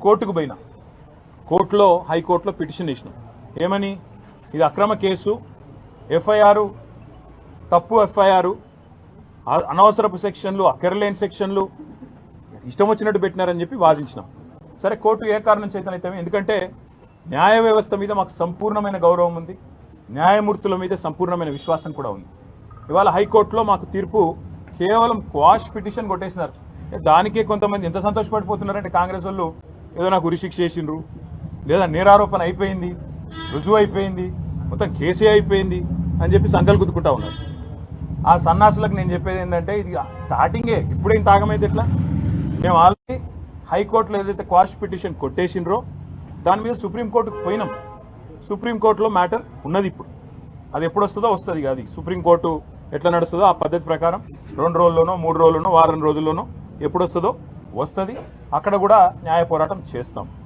కోర్టుకు పోయినా, కోర్టులో హైకోర్టులో పిటిషన్ వేసినాం. ఏమని? ఇది అక్రమ కేసు, ఎఫ్ఐఆర్ తప్పు, ఎఫ్ఐఆర్ అనవసరపు సెక్షన్లు, అక్కరలేని సెక్షన్లు ఇష్టం వచ్చినట్టు పెట్టినారని చెప్పి వాదించినాం. సరే, కోర్టు ఏ కారణం చేతనైతే, ఎందుకంటే న్యాయ వ్యవస్థ మీద మాకు సంపూర్ణమైన గౌరవం ఉంది, న్యాయమూర్తుల మీద సంపూర్ణమైన విశ్వాసం కూడా ఉంది. ఇవాళ హైకోర్టులో మాకు తీర్పు కేవలం క్వాష్ పిటిషన్ కొట్టేసినారు. దానికే కొంతమంది ఎంత సంతోషపడిపోతున్నారంటే, కాంగ్రెస్ వాళ్ళు ఏదో నాకు ఉరిశిక్ష చేసిండ్రు, లేదా నేరారోపణ అయిపోయింది, రుజువు అయిపోయింది, మొత్తం కేసే అయిపోయింది అని చెప్పి సంకలు గుద్దుకుంటా ఉన్నారు. ఆ సన్నాసులకు నేను చెప్పేది ఏంటంటే, ఇది స్టార్టింగే, ఇప్పుడేం తాగమైతే ఎట్లా? మేము ఆల్రెడీ హైకోర్టులో ఏదైతే క్వాష్ పిటిషన్ కొట్టేసినరో దాని మీద సుప్రీంకోర్టుకు పోయినాం. సుప్రీంకోర్టులో మ్యాటర్ ఉన్నది. ఇప్పుడు అది ఎప్పుడు వస్తుందో వస్తుంది. అది సుప్రీంకోర్టు ఎట్లా నడుస్తుందో ఆ పద్ధతి ప్రకారం 2 రోజుల్లోనో 3 రోజుల్లోనో వారం రోజుల్లోనో ఎప్పుడు వస్తుందో వస్తుంది. అక్కడ కూడా న్యాయ పోరాటం చేస్తాం.